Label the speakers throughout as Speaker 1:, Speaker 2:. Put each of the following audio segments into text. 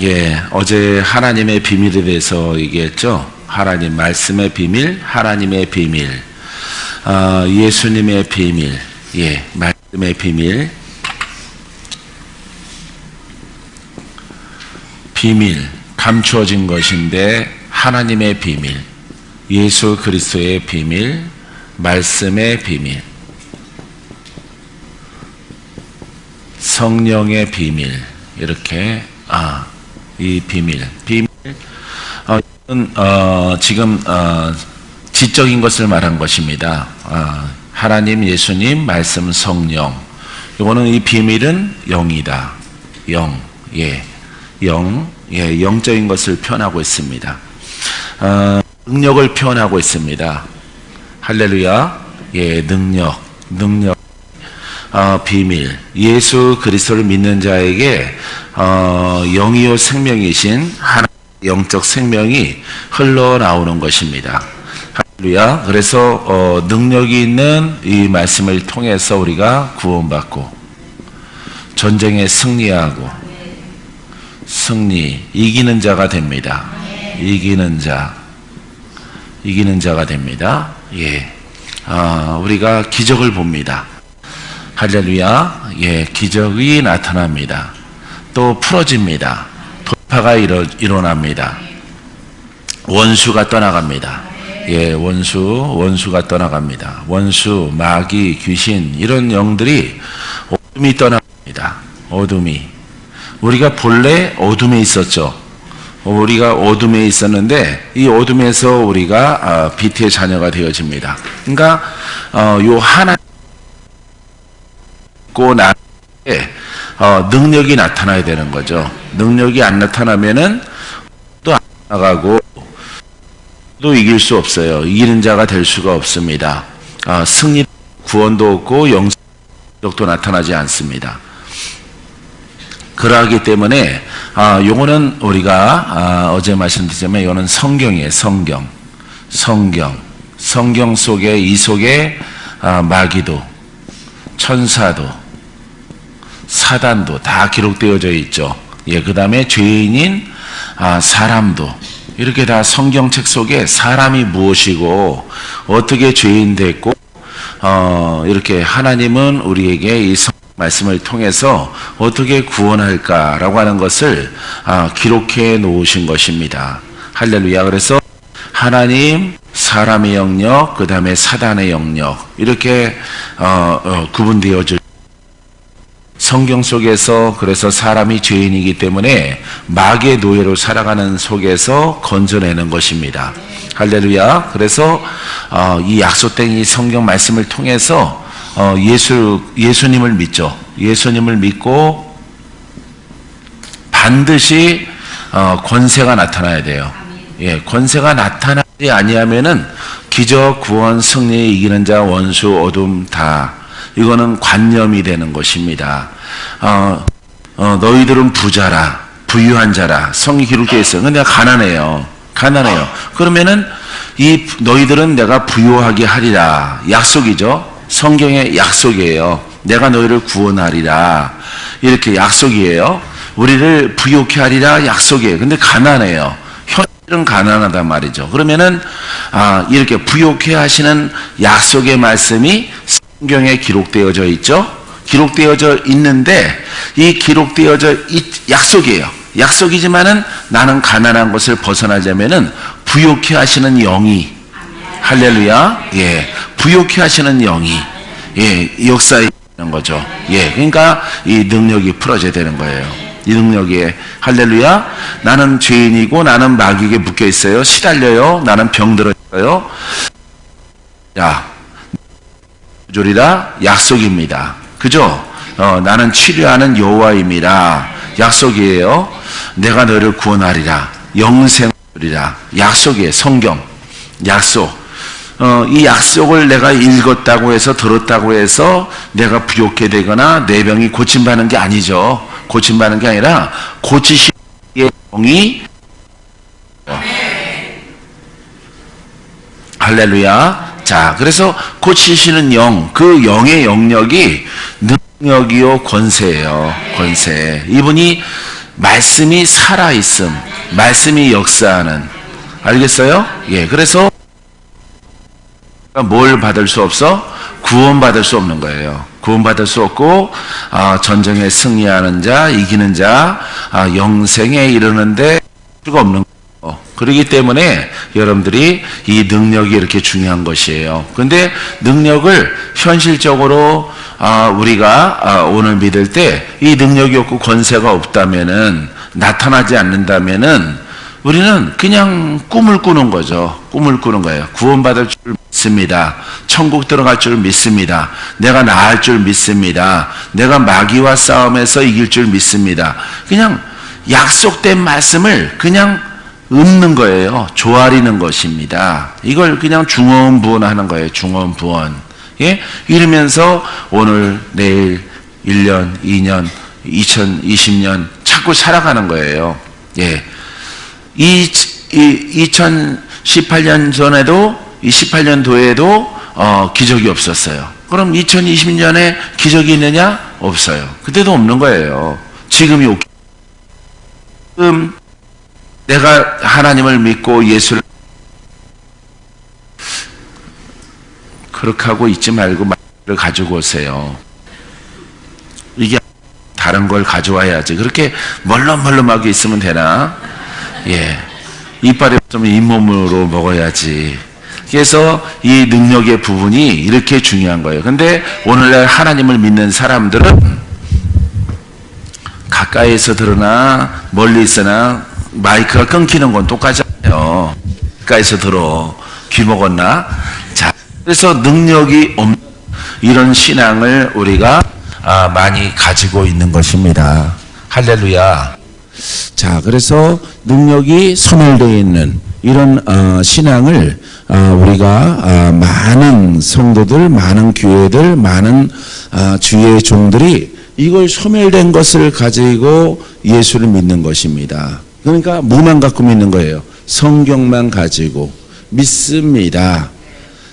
Speaker 1: 예, 어제 하나님의 비밀에 대해서 얘기했죠. 하나님 말씀의 비밀, 하나님의 비밀, 예수님의 비밀, 예, 말씀의 비밀, 비밀, 감추어진 것인데 하나님의 비밀, 예수 그리스도의 비밀, 말씀의 비밀, 성령의 비밀, 이렇게 이 비밀, 지금 지적인 것을 말한 것입니다. 하나님, 예수님, 말씀, 성령. 이거는 이 비밀은 영이다. 영, 예, 영, 예, 영적인 것을 표현하고 있습니다. 능력을 표현하고 있습니다. 할렐루야, 예, 능력, 비밀. 예수 그리스도를 믿는 자에게 영이요 생명이신 하나님의 영적 생명이 흘러나오는 것입니다. 할렐루야. 그래서 능력이 있는 이 말씀을 통해서 우리가 구원받고 전쟁에 승리하고 이기는 자가 됩니다. 이기는 자가 됩니다. 예, 우리가 기적을 봅니다. 할렐루야. 예, 기적이 나타납니다. 또 풀어집니다. 돌파가 일어납니다. 원수가 떠나갑니다. 예, 원수가 떠나갑니다. 원수, 마귀, 귀신, 이런 영들이 어둠이 떠나갑니다. 어둠이. 우리가 본래 어둠에 있었죠. 우리가 어둠에 있었는데 이 어둠에서 우리가 빛의 자녀가 되어집니다. 그러니까 요 하나 능력이 나타나야 되는 거죠. 능력이 안 나타나면은 또 안 나가고 또 이길 수 없어요. 이기는 자가 될 수가 없습니다. 승리, 구원도 없고 영적도 나타나지 않습니다. 그러하기 때문에 요거는 우리가 어제 말씀드렸지만 이거는 성경이에요. 성경 속에 이 속에 마귀도, 천사도, 사단도 다 기록되어져 있죠. 예, 그 다음에 죄인인 사람도, 이렇게 다 성경책 속에 사람이 무엇이고 어떻게 죄인 됐고 이렇게 하나님은 우리에게 이 말씀을 통해서 어떻게 구원할까라고 하는 것을 기록해 놓으신 것입니다. 할렐루야. 그래서 하나님, 사람의 영역, 그 다음에 사단의 영역, 이렇게 구분되어져 성경 속에서. 그래서 사람이 죄인이기 때문에 마귀의 노예로 살아가는 속에서 건져내는 것입니다. 할렐루야. 그래서 이 약속된 이 성경 말씀을 통해서 예수님을 믿죠. 예수님을 믿고 반드시 권세가 나타나야 돼요. 예, 권세가 나타나지 아니하면은 기적, 구원, 승리, 이기는 자, 원수, 어둠 다 이거는 관념이 되는 것입니다. 너희들은 부자라, 부유한 자라, 성이 기록되어 있어요. 근데 내가 가난해요. 그러면은 너희들은 내가 부유하게 하리라. 약속이죠. 성경의 약속이에요. 내가 너희를 구원하리라. 이렇게 약속이에요. 우리를 부유케 하리라 약속이에요. 근데 가난해요. 현실은 가난하단 말이죠. 그러면은 이렇게 부유케 하시는 약속의 말씀이 성경에 기록되어져 있죠. 기록되어져 있는데 이 기록되어져 약속이에요. 약속이지만은 나는 가난한 것을 벗어나려면은 부유케 하시는 영이, 할렐루야, 예, 부유케 하시는 영이, 예, 역사에 있는 거죠. 예, 그러니까 이 능력이 풀어져야 되는 거예요. 이 능력이, 할렐루야. 나는 죄인이고 나는 마귀에게 묶여 있어요. 시달려요. 나는 병들어요. 야, 조리라 약속입니다. 그죠? 나는 치료하는 여호와입니다. 약속이에요. 내가 너를 구원하리라. 영생하리라. 약속이에요. 성경 약속. 이 약속을 내가 읽었다고 해서, 들었다고 해서 내가 부욕해 되거나 내 병이 고침받는 게 아니죠. 고침받는 게 아니라 고치시는 영이, 할렐루야. 자, 그래서 고치시는 영, 그 영의 영역이 능력이요 권세예요. 권세. 이분이 말씀이 살아있음, 말씀이 역사하는. 알겠어요? 예, 그래서 뭘 받을 수 없어? 구원받을 수 없는 거예요. 구원받을 수 없고 전쟁에 승리하는 자, 이기는 자, 영생에 이르는데 수가 없는 거예요. 그렇기 때문에 여러분들이 이 능력이 이렇게 중요한 것이에요. 근데 능력을 현실적으로 우리가 오늘 믿을 때 이 능력이 없고 권세가 없다면은, 나타나지 않는다면은 우리는 그냥 꿈을 꾸는 거죠. 꿈을 꾸는 거예요. 구원받을 줄 믿습니다. 천국 들어갈 줄 믿습니다. 내가 나을 줄 믿습니다. 내가 마귀와 싸움에서 이길 줄 믿습니다. 그냥 약속된 말씀을 그냥 읊는 거예요. 조아리는 것입니다. 이걸 그냥 중언부언하는 거예요. 중언부언. 예? 이러면서 오늘, 내일, 1년, 2년, 2020년 자꾸 살아가는 거예요. 예. 2018년 전에도, 18년도에도 기적이 없었어요. 그럼 2020년에 기적이 있느냐? 없어요. 그때도 없는 거예요. 지금 내가 하나님을 믿고 예수를 그렇게 하고 있지 말고 말을 가지고 오세요. 이게 다른 걸 가져와야지. 그렇게 멀렁멀렁하게 있으면 되나? 예. 이빨이 없으면 잇몸으로 먹어야지. 그래서 이 능력의 부분이 이렇게 중요한 거예요. 근데 오늘날 하나님을 믿는 사람들은 가까이에서 들으나 멀리 있으나 마이크가 끊기는 건 똑같잖아요. 가까이서 들어. 귀 먹었나? 자, 그래서 능력이 없는 이런 신앙을 우리가 많이 가지고 있는 것입니다. 할렐루야. 자, 그래서 능력이 소멸되어 있는 이런 신앙을 우리가 많은 성도들, 많은 교회들, 많은 주의 종들이 이걸 소멸된 것을 가지고 예수를 믿는 것입니다. 그러니까 뭐만 갖고 믿는 거예요? 성경만 가지고 믿습니다.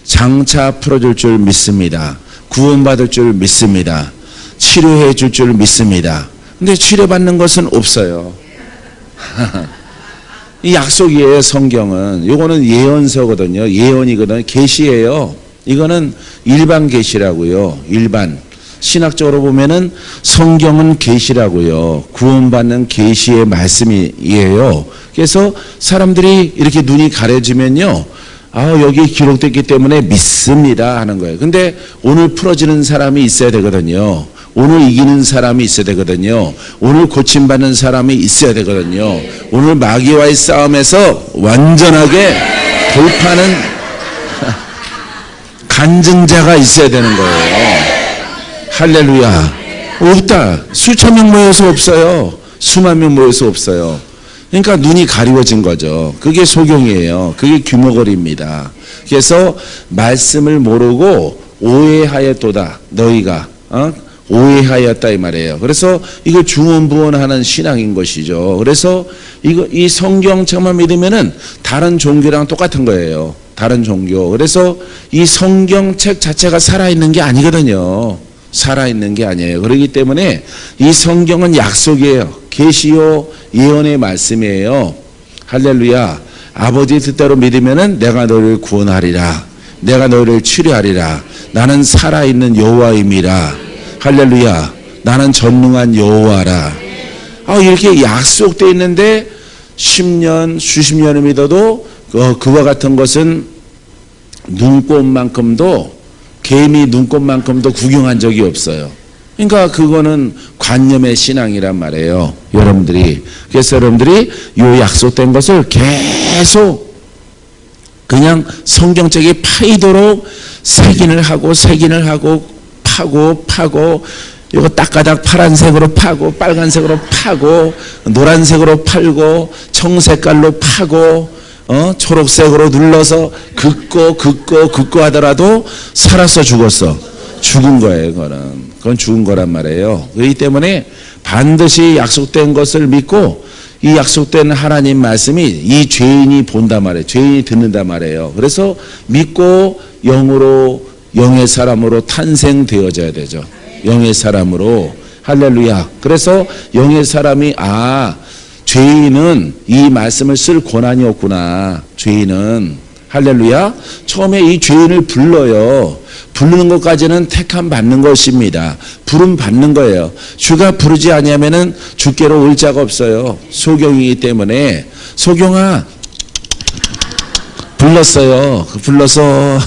Speaker 1: 장차 풀어줄 줄 믿습니다. 구원받을 줄 믿습니다. 치료해 줄 줄 믿습니다. 근데 치료받는 것은 없어요. 이 약속이에요. 성경은. 요거는 예언서거든요. 예언이거든요. 계시예요. 이거는 일반 계시라고요. 일반. 신학적으로 보면은 성경은 계시라고요. 구원받는 계시의 말씀이에요. 그래서 사람들이 이렇게 눈이 가려지면요, 여기 기록됐기 때문에 믿습니다 하는 거예요. 근데 오늘 풀어지는 사람이 있어야 되거든요. 오늘 이기는 사람이 있어야 되거든요. 오늘 고침받는 사람이 있어야 되거든요. 오늘 마귀와의 싸움에서 완전하게 돌파하는 간증자가 있어야 되는 거예요. 할렐루야. 없다. 수천 명 모여서 없어요. 수만 명 모여서 없어요. 그러니까 눈이 가리워진 거죠. 그게 소경이에요. 그게 규모거리입니다. 그래서 말씀을 모르고 오해하였도다. 너희가 오해하였다 이 말이에요. 그래서 이걸 중언부언하는 신앙인 것이죠. 그래서 이 성경책만 믿으면은 다른 종교랑 똑같은 거예요. 다른 종교. 그래서 이 성경책 자체가 살아있는 게 아니거든요. 살아있는 게 아니에요. 그렇기 때문에 이 성경은 약속이에요. 계시요 예언의 말씀이에요. 할렐루야. 아버지의 뜻대로 믿으면은 내가 너를 구원하리라. 내가 너를 치료하리라. 나는 살아있는 여호와임이라. 할렐루야. 나는 전능한 여호와라. 이렇게 약속되어 있는데 10년, 수십 년을 믿어도 그와 같은 것은 눈꽃만큼도, 개미 눈꽃만큼도 구경한 적이 없어요. 그러니까 그거는 관념의 신앙이란 말이에요. 여러분들이. 그래서 여러분들이 요 약속된 것을 계속 그냥 성경책에 파이도록 색인을 하고 파고 이거 딱가닥 파란색으로 파고 빨간색으로 파고 노란색으로 팔고 청색깔로 파고 초록색으로 눌러서 긋고 하더라도 살았어 죽었어? 죽은 거예요. 그건 죽은 거란 말이에요. 그렇기 때문에 반드시 약속된 것을 믿고 이 약속된 하나님 말씀이 이 죄인이 본단 말이에요. 죄인이 듣는단 말이에요. 그래서 믿고 영의 사람으로 탄생되어져야 되죠. 영의 사람으로. 할렐루야. 그래서 영의 사람이 죄인은 이 말씀을 쓸 권한이 없구나. 죄인은 할렐루야. 처음에 이 죄인을 불러요. 부르는 것까지는 택함 받는 것입니다. 부름 받는 거예요. 주가 부르지 아니하면은 주께로 올 자가 없어요. 소경이기 때문에 소경아 불렀어요. 불러서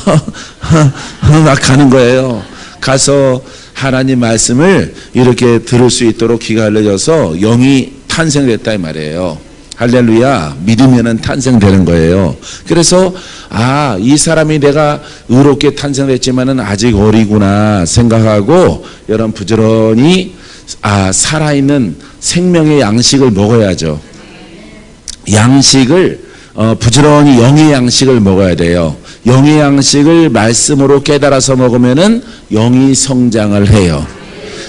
Speaker 1: 막 가는 거예요. 가서 하나님 말씀을 이렇게 들을 수 있도록 귀가 열려져서 영이 탄생됐다 이 말이에요. 할렐루야. 믿으면은 탄생되는 거예요. 그래서 이 사람이 내가 의롭게 탄생됐지만은 아직 어리구나 생각하고 여러분 부지런히 살아있는 생명의 양식을 먹어야죠. 양식을 부지런히 영의 양식을 먹어야 돼요. 영의 양식을 말씀으로 깨달아서 먹으면은 영이 성장을 해요.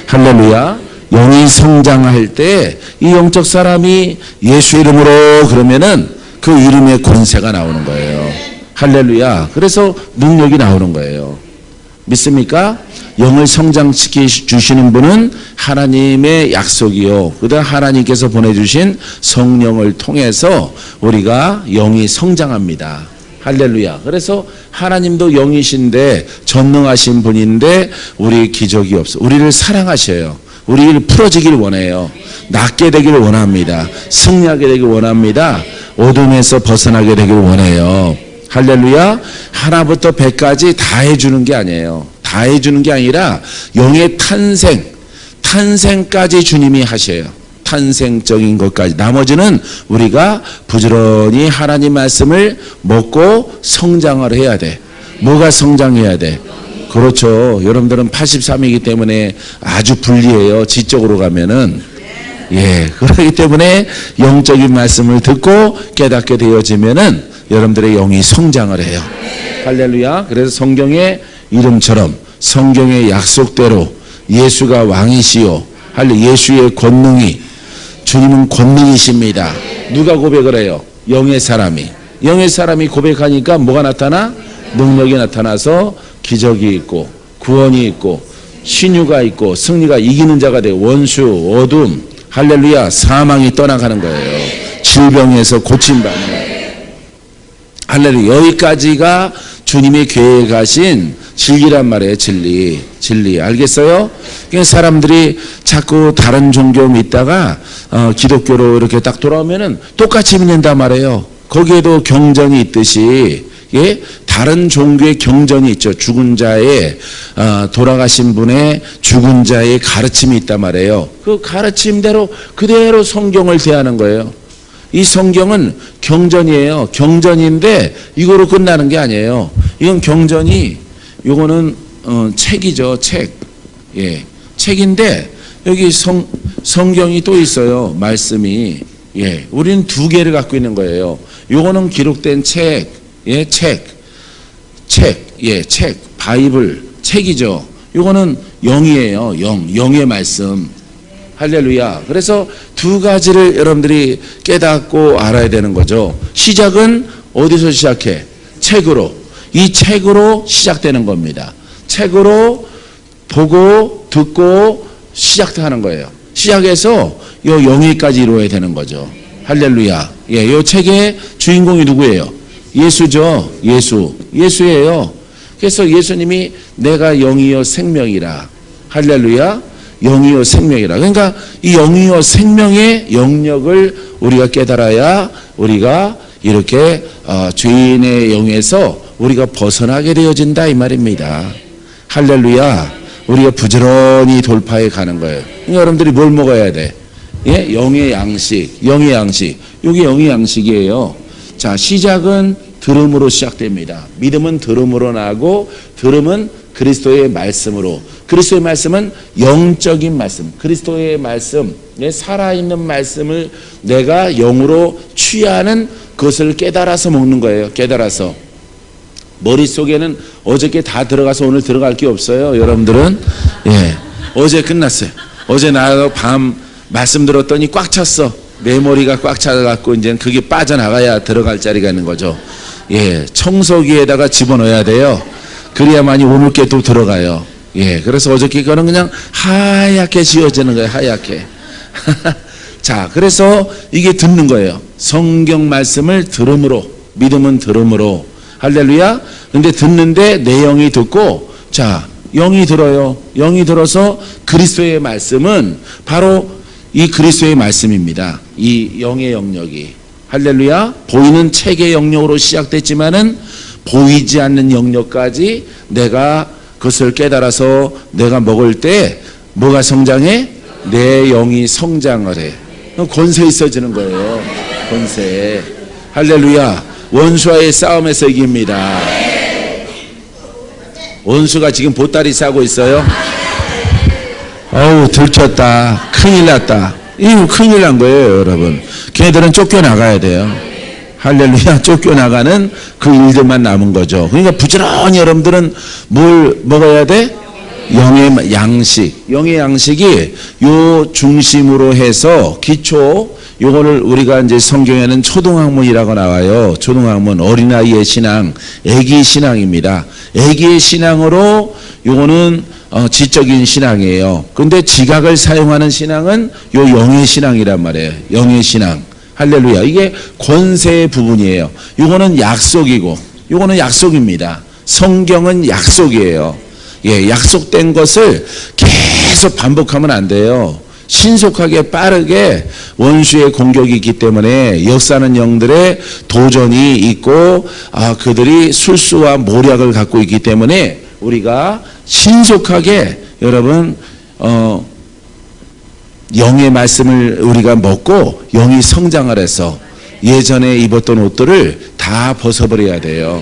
Speaker 1: 할렐루야. 영이 성장할 때 이 영적 사람이 예수 이름으로 그러면은 그 이름의 권세가 나오는 거예요. 할렐루야. 그래서 능력이 나오는 거예요. 믿습니까? 영을 성장시켜 주시는 분은 하나님의 약속이요. 그다음 하나님께서 보내주신 성령을 통해서 우리가 영이 성장합니다. 할렐루야. 그래서 하나님도 영이신데 전능하신 분인데 우리 기적이 없어. 우리를 사랑하셔요. 우리를 풀어지길 원해요. 낫게 되길 원합니다. 승리하게 되길 원합니다. 어둠에서 벗어나게 되길 원해요. 할렐루야. 하나부터 100까지 다 해주는 게 아니에요. 다 해주는 게 아니라 영의 탄생까지 주님이 하셔요. 탄생적인 것까지. 나머지는 우리가 부지런히 하나님 말씀을 먹고 성장을 해야 돼. 뭐가 성장해야 돼? 그렇죠. 여러분들은 83이기 때문에 아주 불리해요. 지적으로 가면은. 그렇기 때문에 영적인 말씀을 듣고 깨닫게 되어지면은 여러분들의 영이 성장을 해요. 할렐루야. 그래서 성경의 이름처럼 성경의 약속대로 예수가 왕이시요. 예수의 권능이 주님은 권능이십니다. 누가 고백을 해요? 영의 사람이 고백하니까 뭐가 나타나? 능력이 나타나서 기적이 있고 구원이 있고 신유가 있고 승리가 이기는 자가 되고 원수 어둠 할렐루야 사망이 떠나가는 거예요. 질병에서 고침받는 거예요. 할렐루야. 여기까지가 주님이 계획하신 진리란 말이에요. 진리 알겠어요? 그러니까 사람들이 자꾸 다른 종교 믿다가 기독교로 이렇게 딱 돌아오면은 똑같이 믿는단 말이에요. 거기에도 경전이 있듯이 다른 종교의 경전이 있죠. 죽은 자의 돌아가신 분의 죽은 자의 가르침이 있단 말이에요. 그 가르침대로 그대로 성경을 대하는 거예요. 이 성경은 경전이에요. 경전인데 이거로 끝나는 게 아니에요. 이건 경전이 요거는 책이죠. 책인데 여기 성경이 또 있어요. 말씀이. 우리는 두 개를 갖고 있는 거예요. 요거는 기록된 책. 바이블, 책이죠. 이거는 영이에요. 영의 말씀. 할렐루야. 그래서 두 가지를 여러분들이 깨닫고 알아야 되는 거죠. 시작은 어디서 시작해? 책으로. 이 책으로 시작되는 겁니다. 책으로 보고 듣고 시작하는 거예요. 시작해서 요 영의까지 이루어야 되는 거죠. 할렐루야. 요 책의 주인공이 누구예요? 예수죠. 예수예요. 그래서 예수님이 내가 영이요 생명이라. 할렐루야. 영이요 생명이라. 그러니까 이 영이요 생명의 영역을 우리가 깨달아야 우리가 이렇게 죄인의 영에서 우리가 벗어나게 되어진다 이 말입니다. 할렐루야. 우리가 부지런히 돌파해 가는 거예요. 그러니까 여러분들이 뭘 먹어야 돼? 영의 양식. 이게 영의 양식이에요. 자, 시작은 들음으로 시작됩니다. 믿음은 들음으로 나고 들음은 그리스도의 말씀으로. 그리스도의 말씀은 영적인 말씀. 그리스도의 말씀, 살아있는 말씀을 내가 영으로 취하는 그것을 깨달아서 먹는 거예요. 깨달아서. 머릿속에는 어저께 다 들어가서 오늘 들어갈 게 없어요. 여러분들은. 어제 끝났어요. 어제 나도 밤 말씀 들었더니 꽉 찼어. 내 머리가 꽉 차갖고 이제 그게 빠져나가야 들어갈 자리가 있는 거죠. 청소기에다가 집어넣어야 돼요. 그래야만이 오늘 게 또 들어가요. 예, 그래서 어저께 거는 그냥 하얗게 지어지는 거예요, 하얗게. 자, 그래서 이게 듣는 거예요. 성경 말씀을 들음으로, 믿음은 들음으로. 할렐루야. 근데 듣는데 내 영이 듣고, 자, 영이 들어요. 영이 들어서 그리스도의 말씀은 바로 이 그리스도의 말씀입니다. 이 영의 영역이. 할렐루야. 보이는 책의 영역으로 시작됐지만은 보이지 않는 영역까지 내가 그것을 깨달아서 내가 먹을 때 뭐가 성장해? 내 영이 성장을 해. 권세 있어지는 거예요. 권세. 할렐루야. 원수와의 싸움에서 이깁니다. 원수가 지금 보따리 싸고 있어요. 어우, 들켰다. 큰일 났다. 이거 큰일 난 거예요, 여러분. 걔네들은 쫓겨나가야 돼요. 할렐루야. 쫓겨나가는 그 일들만 남은 거죠. 그러니까 부지런히 여러분들은 뭘 먹어야 돼? 영의 양식. 영의 양식이 요 중심으로 해서 기초, 요거를 우리가 이제 성경에는 초등학문이라고 나와요. 초등학문, 어린아이의 신앙, 애기 신앙입니다. 애기의 신앙으로 요거는 지적인 신앙이에요. 근데 지각을 사용하는 신앙은 요 영의 신앙이란 말이에요. 영의 신앙. 할렐루야. 이게 권세의 부분이에요. 요거는 약속이고, 요거는 약속입니다. 성경은 약속이에요. 예, 약속된 것을 계속 반복하면 안 돼요. 신속하게 빠르게 원수의 공격이 있기 때문에 역사하는 영들의 도전이 있고, 그들이 술수와 모략을 갖고 있기 때문에 우리가 신속하게 여러분 영의 말씀을 우리가 먹고 영이 성장을 해서 예전에 입었던 옷들을 다 벗어버려야 돼요.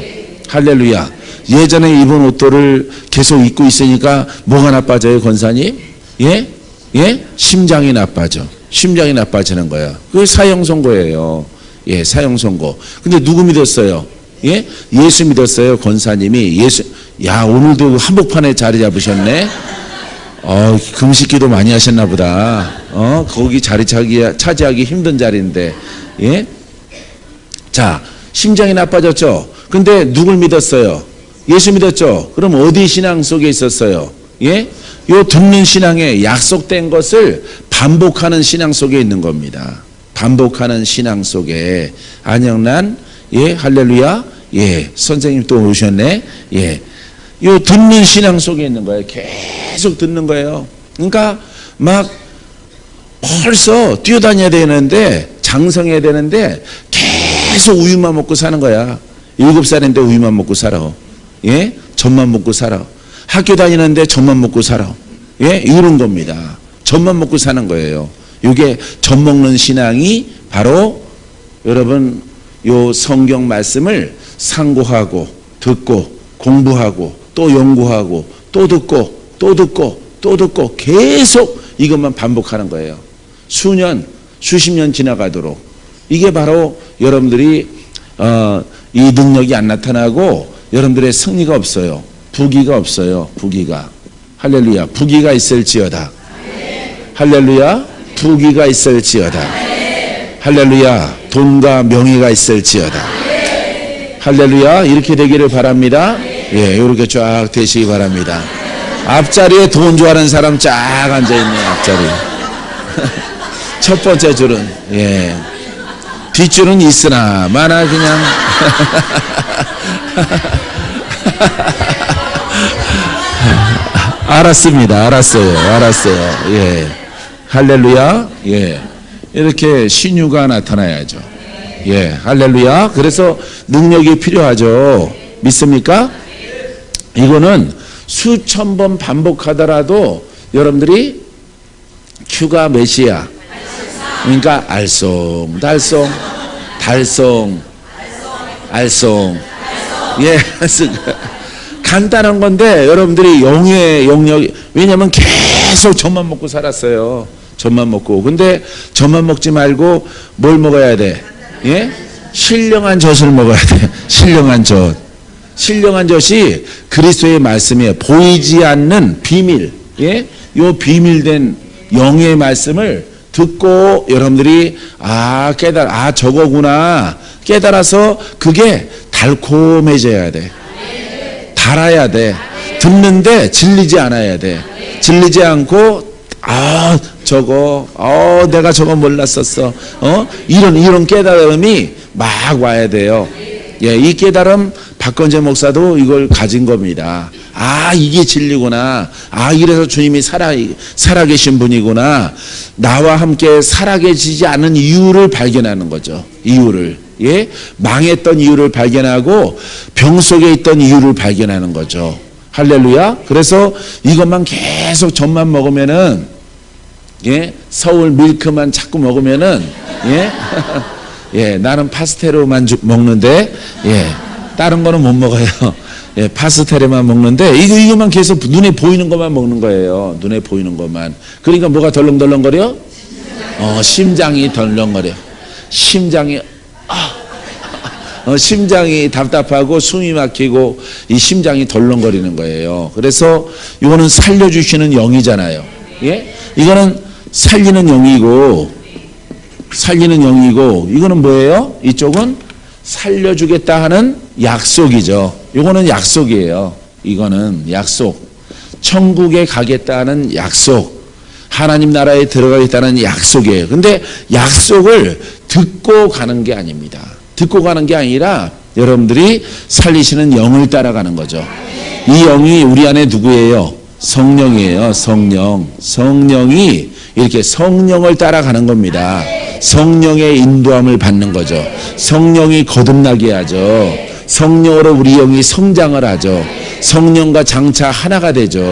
Speaker 1: 할렐루야. 예전에 입은 옷들을 계속 입고 있으니까 뭐가 나빠져요, 권사님? 예? 예? 심장이 나빠져. 심장이 나빠지는 거야. 그게 사형선고예요. 예, 사형선고. 근데 누구 믿었어요? 예? 예수 믿었어요, 권사님이. 예수, 야, 오늘도 한복판에 자리 잡으셨네? 금식기도 많이 하셨나 보다. 거기 자리 차지하기 힘든 자리인데. 예? 자, 심장이 나빠졌죠? 근데 누굴 믿었어요? 예수 믿었죠? 그럼 어디 신앙 속에 있었어요? 예? 요 듣는 신앙에 약속된 것을 반복하는 신앙 속에 있는 겁니다. 반복하는 신앙 속에. 안영란, 예, 할렐루야, 예, 선생님 또 오셨네, 예. 요 듣는 신앙 속에 있는 거예요. 계속 듣는 거예요. 그러니까 막 벌써 뛰어다녀야 되는데, 장성해야 되는데, 계속 우유만 먹고 사는 거야. 7살인데 우유만 먹고 살아. 예? 젖만 먹고 살아. 학교 다니는데 젖만 먹고 살아. 예? 이런 겁니다. 젖만 먹고 사는 거예요. 이게 젖 먹는 신앙이 바로 여러분 요 성경 말씀을 상고하고 듣고 공부하고 또 연구하고 또 듣고 또 듣고 또 듣고 계속 이것만 반복하는 거예요. 수년, 수십 년 지나가도록. 이게 바로 여러분들이 이 능력이 안 나타나고 여러분들의 승리가 없어요. 부귀가 없어요. 부귀가. 할렐루야. 부귀가 있을지어다. 할렐루야. 부귀가 있을지어다. 할렐루야. 돈과 명예가 있을지어다. 할렐루야. 이렇게 되기를 바랍니다. 예, 이렇게 쫙 되시기 바랍니다. 앞자리에 돈 좋아하는 사람 쫙 앉아있네, 앞자리. 첫 번째 줄은, 예. 뒷줄은 있으나, 마나 그냥. 알았습니다. 알았어요. 예. 할렐루야. 예. 이렇게 신유가 나타나야죠. 예. 할렐루야. 그래서 능력이 필요하죠. 믿습니까? 이거는 수천 번 반복하더라도 여러분들이 큐가 몇이야? 그러니까 알쏭, 달쏭. 예. 간단한 건데 여러분들이 영의 영역, 왜냐면 계속 젖만 먹고 살았어요. 젖만 먹고. 근데 젖만 먹지 말고 뭘 먹어야 돼? 예? 신령한 젖을 먹어야 돼. 신령한 젖. 신령한 젖이 그리스도의 말씀이에요. 보이지 않는 비밀. 예? 요 비밀된 영의 말씀을 듣고 여러분들이 저거구나 깨달아서 그게 달콤해져야 돼. 달아야 돼. 듣는데 질리지 않아야 돼. 질리지 않고 내가 저거 몰랐었어. 이런 깨달음이 막 와야 돼요. 예, 이 깨달음 박건재 목사도 이걸 가진 겁니다. 이게 진리구나. 이래서 주님이 살아계신 분이구나. 나와 함께 살아계시지 않은 이유를 발견하는 거죠. 이유를. 예? 망했던 이유를 발견하고 병 속에 있던 이유를 발견하는 거죠. 할렐루야. 그래서 이것만 계속 젖만 먹으면은, 예? 서울 밀크만 자꾸 먹으면은, 예? 예, 나는 파스텔로만 먹는데, 예, 다른 거는 못 먹어요. 예, 파스텔에만 먹는데, 이거만 계속 눈에 보이는 것만 먹는 거예요. 눈에 보이는 것만. 그러니까 뭐가 덜렁덜렁거려? 심장이 덜렁거려. 심장이 답답하고 숨이 막히고 이 심장이 덜렁거리는 거예요. 그래서 이거는 살려주시는 영이잖아요. 예? 이거는 살리는 영이고, 이거는 뭐예요? 이쪽은 살려주겠다 하는 약속이죠. 이거는 약속이에요. 이거는 약속. 천국에 가겠다는 약속. 하나님 나라에 들어가겠다는 약속이에요. 근데 약속을 듣고 가는 게 아닙니다. 듣고 가는 게 아니라 여러분들이 살리시는 영을 따라가는 거죠. 이 영이 우리 안에 누구예요? 성령이에요. 성령이 이렇게 성령을 따라가는 겁니다. 성령의 인도함을 받는 거죠. 성령이 거듭나게 하죠. 성령으로 우리 영이 성장을 하죠. 성령과 장차 하나가 되죠.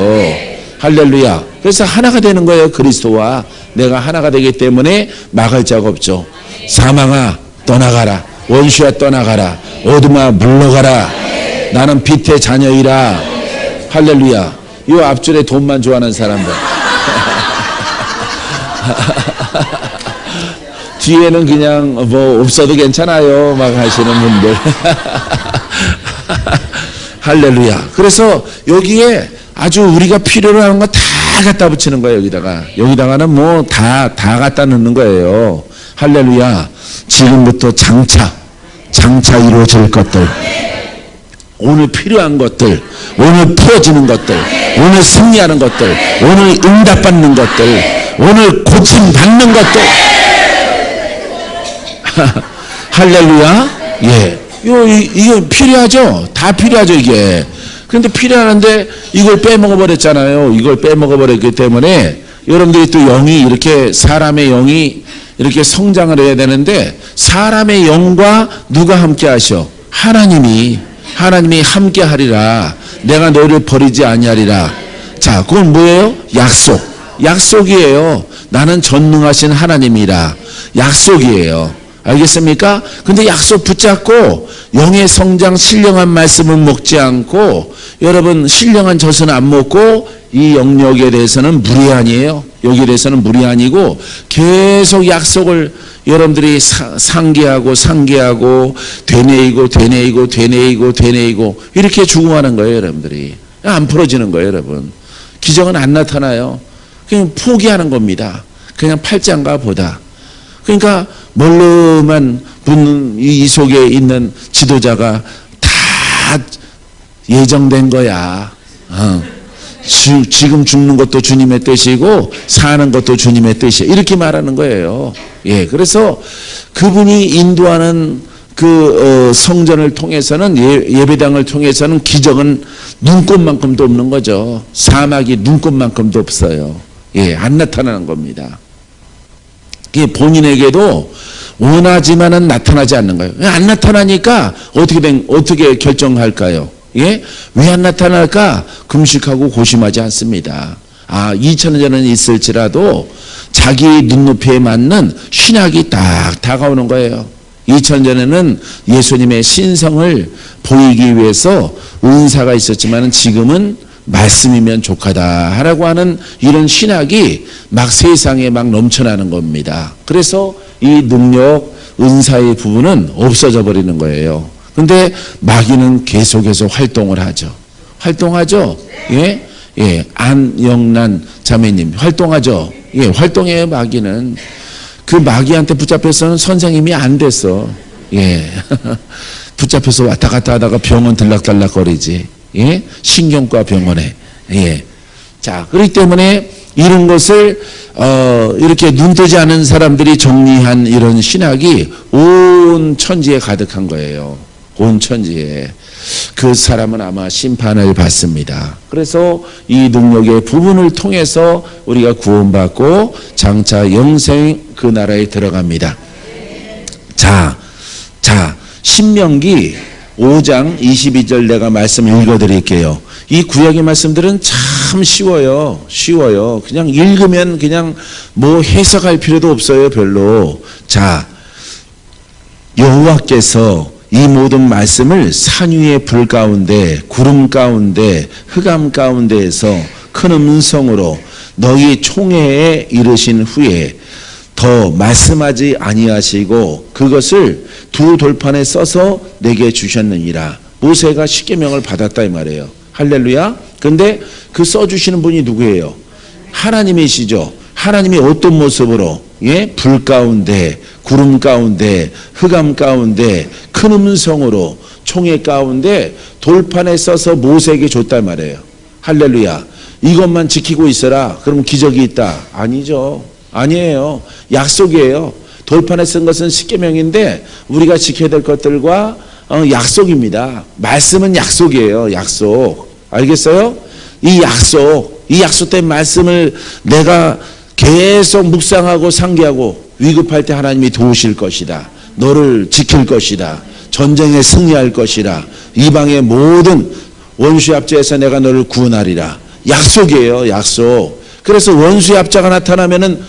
Speaker 1: 할렐루야. 그래서 하나가 되는 거예요. 그리스도와 내가 하나가 되기 때문에 막을 자가 없죠. 사망아 떠나가라. 원수야 떠나가라. 어둠아 물러가라. 나는 빛의 자녀이라. 할렐루야. 이 앞줄에 돈만 좋아하는 사람들. 뒤에는 그냥 뭐 없어도 괜찮아요 막 하시는 분들. 할렐루야. 그래서 여기에 아주 우리가 필요로 하는 거 다 갖다 붙이는 거예요. 여기다가는 뭐 다 갖다 넣는 거예요. 할렐루야. 지금부터 장차 이루어질 것들, 오늘 필요한 것들, 오늘 풀어지는 것들, 오늘 승리하는 것들, 오늘 응답받는 것들, 오늘 고침받는 것들. 할렐루야. 예. 이거 필요하죠? 다 필요하죠, 이게. 그런데 필요하는데 이걸 빼먹어버렸잖아요. 이걸 빼먹어버렸기 때문에 여러분들이 또 영이 이렇게 사람의 영이 이렇게 성장을 해야 되는데 사람의 영과 누가 함께 하셔? 하나님이 함께 하리라. 내가 너를 버리지 아니하리라. 자, 그건 뭐예요? 약속이에요. 나는 전능하신 하나님이라. 약속이에요. 알겠습니까? 근데 약속 붙잡고 영의 성장 신령한 말씀을 먹지 않고 여러분 신령한 젖은 안 먹고 이 영역에 대해서는 무리아니에요. 여기에 대해서는 무리아니고 계속 약속을 여러분들이 상기하고 되뇌이고 이렇게 죽어가는 거예요. 여러분들이 안 풀어지는 거예요. 여러분 기적은 안 나타나요. 그냥 포기하는 겁니다. 그냥 팔짱가 보다. 그러니까 멀로만 붙는 이 속에 있는 지도자가 다 예정된 거야. 지금 죽는 것도 주님의 뜻이고 사는 것도 주님의 뜻이야. 이렇게 말하는 거예요. 예, 그래서 그분이 인도하는 그 성전을 통해서는 예배당을 통해서는 기적은 눈꽃만큼도 없는 거죠. 사막이 눈꽃만큼도 없어요. 예, 안 나타나는 겁니다. 본인에게도 원하지만은 나타나지 않는 거예요. 안 나타나니까 어떻게 결정할까요? 예? 왜 안 나타날까? 금식하고 고심하지 않습니다. 2000년 전에는 있을지라도 자기 눈높이에 맞는 신학이 딱 다가오는 거예요. 2000년 전에는 예수님의 신성을 보이기 위해서 은사가 있었지만 지금은 말씀이면 족하다 라고 하는 이런 신학이 막 세상에 막 넘쳐나는 겁니다. 그래서 이 능력, 은사의 부분은 없어져 버리는 거예요. 근데 마귀는 계속해서 활동을 하죠. 예? 예. 안영란 자매님, 활동하죠. 예, 활동해요, 마귀는. 그 마귀한테 붙잡혀서는 선생님이 안 됐어. 예. 붙잡혀서 왔다 갔다 하다가 병원 들락달락거리지. 예? 신경과 병원에. 예. 자, 그렇기 때문에 이런 것을 이렇게 눈뜨지 않은 사람들이 정리한 이런 신학이 온 천지에 가득한 거예요. 온 천지에. 그 사람은 아마 심판을 받습니다. 그래서 이 능력의 부분을 통해서 우리가 구원받고 장차 영생 그 나라에 들어갑니다. 자, 신명기 5장 22절 내가 말씀 읽어드릴게요. 이 구약의 말씀들은 참 쉬워요. 그냥 읽으면 그냥 뭐 해석할 필요도 없어요, 별로. 자, 여호와께서 이 모든 말씀을 산 위의 불 가운데, 구름 가운데, 흑암 가운데에서 큰 음성으로 너희 총회에 이르신 후에 더 말씀하지 아니하시고 그것을 두 돌판에 써서 내게 주셨느니라. 모세가 십계명을 받았다 이 말이에요. 할렐루야. 근데 그 써주시는 분이 누구예요? 하나님이시죠. 하나님이 어떤 모습으로? 예? 불 가운데, 구름 가운데, 흑암 가운데, 큰 음성으로 총회 가운데 돌판에 써서 모세에게 줬단 말이에요. 할렐루야. 이것만 지키고 있어라. 그러면 기적이 있다. 아니죠. 아니에요. 약속이에요. 돌판에 쓴 것은 십계명인데 우리가 지켜야 될 것들과 약속입니다. 말씀은 약속이에요. 약속. 알겠어요? 이 약속된 말씀을 내가 계속 묵상하고 상기하고 위급할 때 하나님이 도우실 것이다. 너를 지킬 것이다. 전쟁에 승리할 것이다. 이방의 모든 원수의 압제에서 내가 너를 구원하리라. 약속이에요. 약속. 그래서 원수의 압자가 나타나면은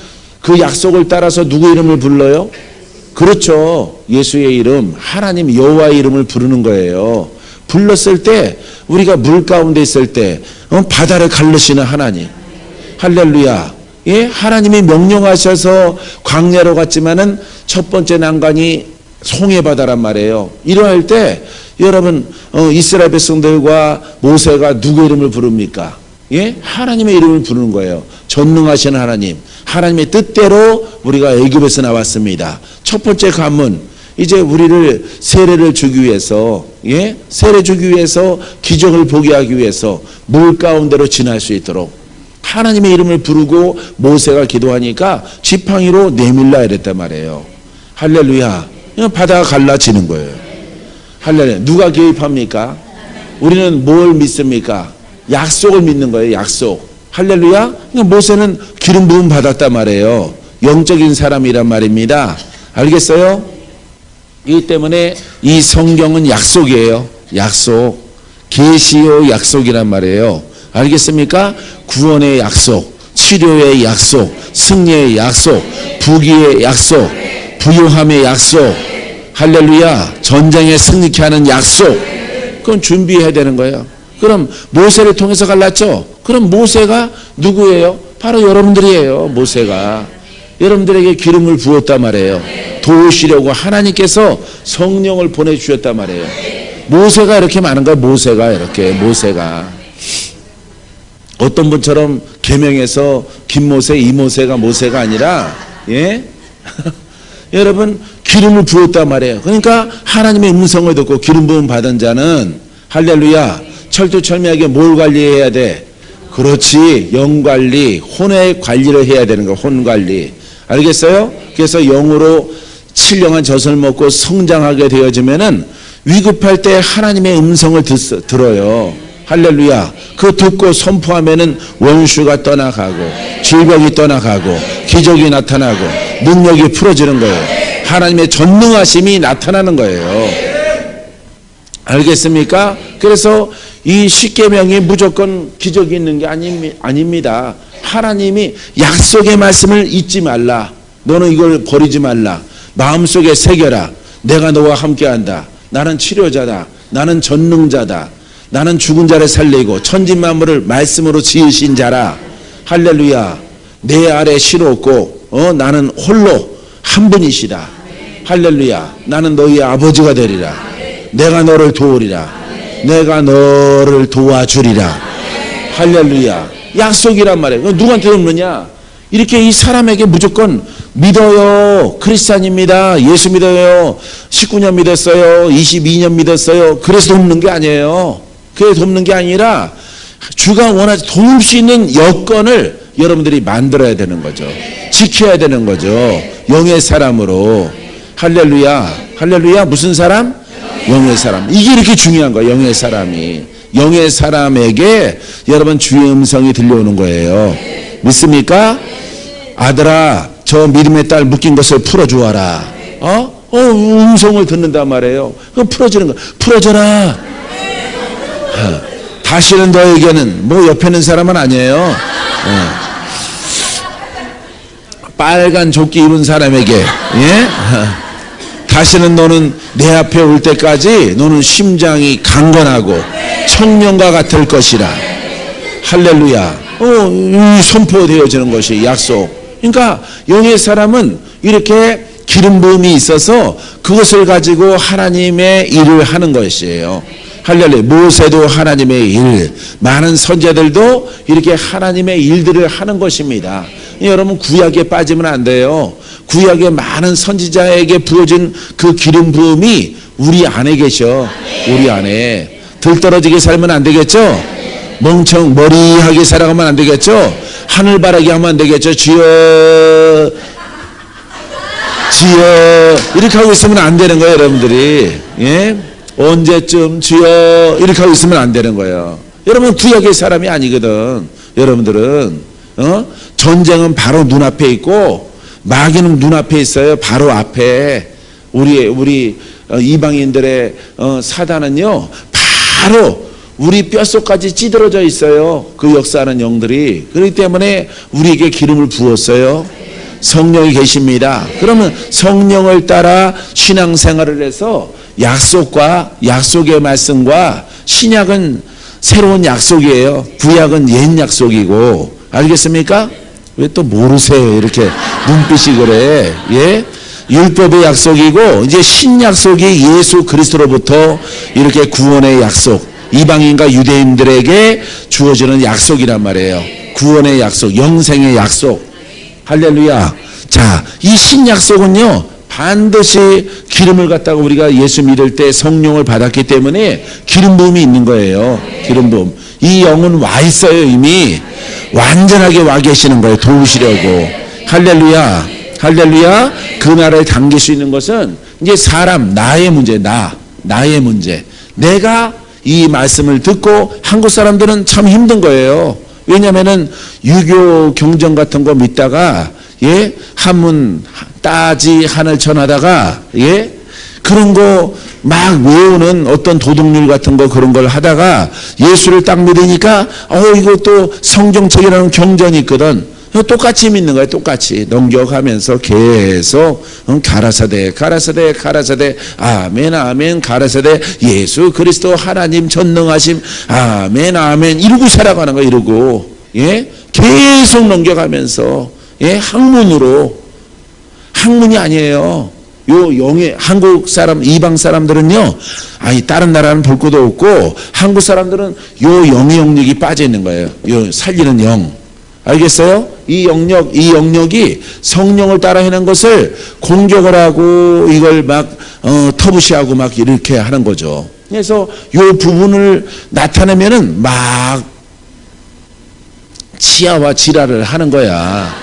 Speaker 1: 그 약속을 따라서 누구 이름을 불러요? 그렇죠. 예수의 이름, 하나님 여호와의 이름을 부르는 거예요. 불렀을 때 우리가 물 가운데 있을 때 바다를 갈르시는 하나님. 할렐루야. 예? 하나님이 명령하셔서 광야로 갔지만은 첫 번째 난관이 송해바다란 말이에요. 이러할 때 여러분 이스라엘 백성들과 모세가 누구 이름을 부릅니까? 예? 하나님의 이름을 부르는 거예요. 전능하신 하나님. 하나님의 뜻대로 우리가 애굽에서 나왔습니다. 첫 번째 관문, 이제 우리를 세례를 주기 위해서, 예? 세례 주기 위해서, 기적을 보게 하기 위해서 물 가운데로 지날 수 있도록 하나님의 이름을 부르고 모세가 기도하니까 지팡이로 내밀라 이랬단 말이에요. 할렐루야. 바다가 갈라지는 거예요. 할렐루야. 누가 개입합니까? 우리는 뭘 믿습니까? 약속을 믿는 거예요. 약속. 할렐루야. 모세는 기름 부음 받았단 말이에요. 영적인 사람이란 말입니다. 알겠어요? 이기 때문에 이 성경은 약속이에요. 약속. 계시의 약속이란 말이에요. 알겠습니까? 구원의 약속, 치료의 약속, 승리의 약속, 부귀의 약속, 부요함의 약속. 할렐루야. 전쟁에 승리케 하는 약속. 그건 준비해야 되는 거예요. 그럼 모세를 통해서 갈랐죠? 그럼 모세가 누구예요? 바로 여러분들이에요. 모세가 여러분들에게 기름을 부었단 말이에요. 도우시려고 하나님께서 성령을 보내주셨단 말이에요. 모세가 이렇게 많은 거예요. 모세가 어떤 분처럼 계명에서 김모세, 이모세가 모세가 아니라, 예? 여러분 기름을 부었단 말이에요. 그러니까 하나님의 음성을 듣고 기름 부음 받은 자는 할렐루야. 철두철미하게 뭘 관리해야 돼? 그렇지. 영관리, 혼의 관리를 해야 되는 거야. 혼관리. 알겠어요? 그래서 영으로 신령한 젖을 먹고 성장하게 되어지면은 위급할 때 하나님의 음성을 들어요. 할렐루야. 그 듣고 선포하면은 원수가 떠나가고 질병이 떠나가고 기적이 나타나고 능력이 풀어지는 거예요. 하나님의 전능하심이 나타나는 거예요. 알겠습니까? 그래서 이 십계명이 무조건 기적이 있는 게 아닙니다. 하나님이 약속의 말씀을 잊지 말라. 너는 이걸 버리지 말라. 마음속에 새겨라. 내가 너와 함께한다. 나는 치료자다. 나는 전능자다. 나는 죽은 자를 살리고 천지만물을 말씀으로 지으신 자라. 할렐루야. 내 아래 실없고 나는 홀로 한 분이시다. 할렐루야. 나는 너희의 아버지가 되리라. 내가 너를 도우리라. 내가 너를 도와주리라. 할렐루야. 약속이란 말이에요. 누구한테 없느냐? 이렇게 이 사람에게 무조건 믿어요. 크리스찬입니다. 예수 믿어요. 19년 믿었어요. 22년 믿었어요. 그래서 돕는 게 아니에요. 그게 돕는 게 아니라 주가 원하지 도울 수 있는 여건을 여러분들이 만들어야 되는 거죠. 지켜야 되는 거죠. 영의 사람으로. 할렐루야. 할렐루야. 무슨 사람? 영의 사람. 이게 이렇게 중요한 거예요. 영의 사람이. 영의 사람에게 여러분 주의 음성이 들려오는 거예요. 믿습니까? 아들아, 저 믿음의 딸 묶인 것을 풀어주어라. 음성을 듣는단 말이에요. 그럼 풀어주는 거. 풀어줘라. 다시는 너에게는, 뭐 옆에 있는 사람은 아니에요. 빨간 조끼 입은 사람에게, 예? 다시는 너는 내 앞에 올 때까지 너는 심장이 강건하고 청년과 같을 것이라. 할렐루야. 선포되어지는 것이 약속. 그러니까 영의 사람은 이렇게 기름 부음이 있어서 그것을 가지고 하나님의 일을 하는 것이에요. 할렐루야. 모세도 하나님의 일, 많은 선지자들도 이렇게 하나님의 일들을 하는 것입니다. 여러분 구약에 빠지면 안 돼요. 구약의 많은 선지자에게 부어진 그 기름 부음이 우리 안에 계셔. 우리 안에. 들떨어지게 살면 안 되겠죠? 머리하게 살아가면 안 되겠죠? 하늘바라기 하면 안 되겠죠? 주여 이렇게 하고 있으면 안 되는 거예요, 여러분들이. 예? 언제쯤 주여 이렇게 하고 있으면 안 되는 거예요. 여러분 구약의 사람이 아니거든. 여러분들은 전쟁은 바로 눈앞에 있고 마귀는 눈앞에 있어요. 바로 앞에. 우리 이방인들의 사단은요 바로 우리 뼛속까지 찌들어져 있어요. 그 역사하는 영들이. 그렇기 때문에 우리에게 기름을 부었어요. 성령이 계십니다. 그러면 성령을 따라 신앙생활을 해서 약속의 말씀과, 신약은 새로운 약속이에요. 구약은 옛 약속이고. 알겠습니까? 왜 또 모르세요? 이렇게 눈빛이 그래. 예? 율법의 약속이고 이제 신약속이 예수 그리스도로부터 이렇게 구원의 약속, 이방인과 유대인들에게 주어지는 약속이란 말이에요. 구원의 약속, 영생의 약속. 할렐루야. 자, 이 신약속은요 반드시 기름을 갖다가 우리가 예수 믿을 때 성령을 받았기 때문에 기름 부음이 있는 거예요. 기름 부음. 이 영은 와 있어요. 이미 완전하게 와 계시는 거예요. 도우시려고. 할렐루야. 할렐루야. 그 나라에 당길 수 있는 것은 이제 나의 문제, 나의 문제. 내가 이 말씀을 듣고 한국 사람들은 참 힘든 거예요. 왜냐면은 유교 경전 같은 거 믿다가, 예? 한문 따지 하늘 전하다가, 예? 그런 거 막 외우는 어떤 도덕률 같은 거 그런 걸 하다가 예수를 딱 믿으니까 이것도 성경책이라는 경전이 있거든. 똑같이 믿는 거예요. 똑같이 넘겨가면서 계속 가라사대 아멘 아멘 가라사대 예수 그리스도 하나님 전능하심 아멘 아멘 이러고 살아가는 거예요. 이러고, 예? 계속 넘겨가면서, 예? 학문이 아니에요. 영의 한국 사람, 이방 사람들은요, 다른 나라는 볼 것도 없고 한국 사람들은 영의 영역이 빠져 있는 거예요. 살리는 영. 알겠어요? 이 영역이 성령을 따라 하는 것을 공격을 하고 이걸 막 터부시하고 막 이렇게 하는 거죠. 그래서 이 부분을 나타내면은 막 치아와 지랄을 하는 거야.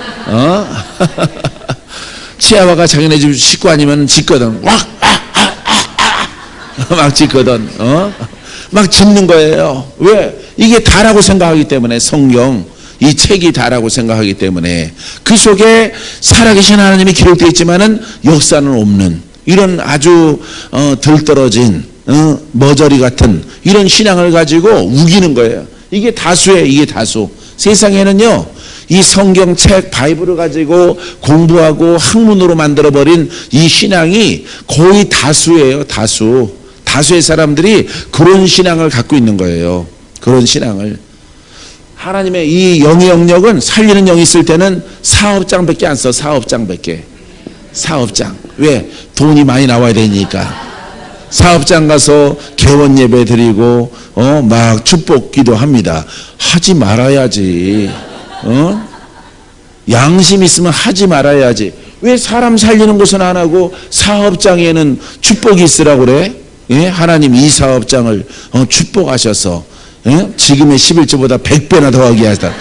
Speaker 1: 치아와가 자기네 집 식구 아니면 짖거든. 막 짖거든. 막 짖는 거예요. 왜? 이게 다라고 생각하기 때문에, 성경 이 책이 다라고 생각하기 때문에. 그 속에 살아계신 하나님이 기록되어 있지만은 역사는 없는 이런 아주 들떨어진 머저리 같은 이런 신앙을 가지고 우기는 거예요. 이게 다수예요. 이게 다수. 세상에는요 이 성경책 바이블을 가지고 공부하고 학문으로 만들어버린 이 신앙이 거의 다수예요. 다수의 사람들이 그런 신앙을 갖고 있는 거예요. 그런 신앙을. 하나님의 이 영의 영역은 살리는 영이 있을 때는 사업장밖에 안 써. 사업장. 왜? 돈이 많이 나와야 되니까. 사업장 가서 개원 예배 드리고 막 축복 기도합니다. 하지 말아야지. 양심 있으면 하지 말아야지. 왜 사람 살리는 것은 안 하고 사업장에는 축복이 있으라고 그래? 예? 하나님 이 사업장을 축복하셔서 지금의 11조보다 100배나 더하게 하시다.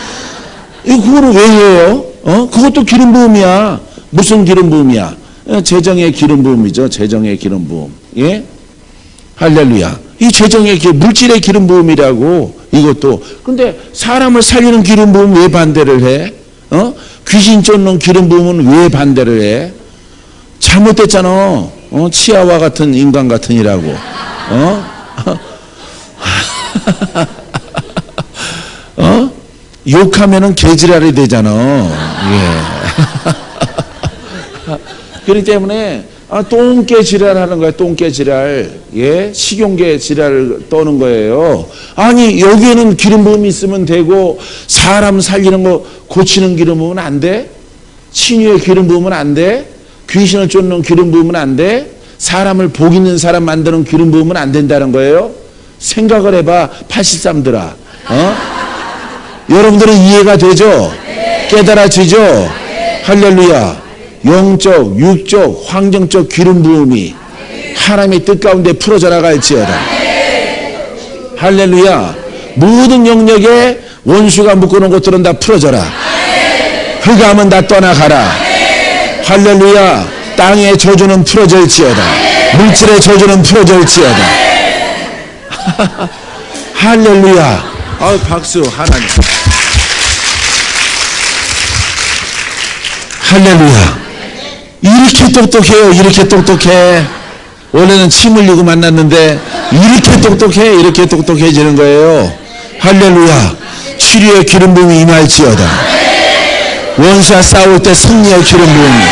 Speaker 1: 그거를 왜 해요? 그것도 기름 부음이야. 무슨 기름 부음이야? 재정의 기름 부음이죠. 재정의 기름 부음. 예? 할렐루야. 이 재정의 물질의 기름 부음이라고 이것도. 근데 사람을 살리는 기름 부음 왜 반대를 해? 귀신 쫓는 기름 부음은 왜 반대를 해? 잘못됐잖아. 치아와 같은 인간 같으니라고. 욕하면은 개지랄이 되잖아. 예. 그렇기 때문에 똥개 지랄하는 거야. 똥개 지랄. 예, 식용개 지랄을 떠는 거예요. 아니 여기에는 기름 부음이 있으면 되고 사람 살리는 거 고치는 기름 부음은 안 돼? 신유의 기름 부음은 안 돼? 귀신을 쫓는 기름 부음은 안 돼? 사람을 복 있는 사람 만드는 기름 부음은 안 된다는 거예요. 생각을 해봐. 83들아. 여러분들은 이해가 되죠? 깨달아지죠? 할렐루야. 영적, 육적, 환경적 기름 부음이 하나님의 뜻 가운데 풀어져 나갈지어다. 할렐루야. 모든 영역에 원수가 묶어놓은 것들은 다 풀어져라. 흑암은 다 떠나가라. 할렐루야. 땅의 저주는 풀어질지어다. 물질의 저주는 풀어질지어다. 할렐루야. 박수. 하나님. 할렐루야. 이렇게 똑똑해요. 이렇게 똑똑해. 원래는 침 흘리고 만났는데 이렇게 똑똑해. 이렇게 똑똑해지는 거예요. 할렐루야. 치료의 기름 부음이 임할지어다. 원수와 싸울 때 승리의 기름 부음.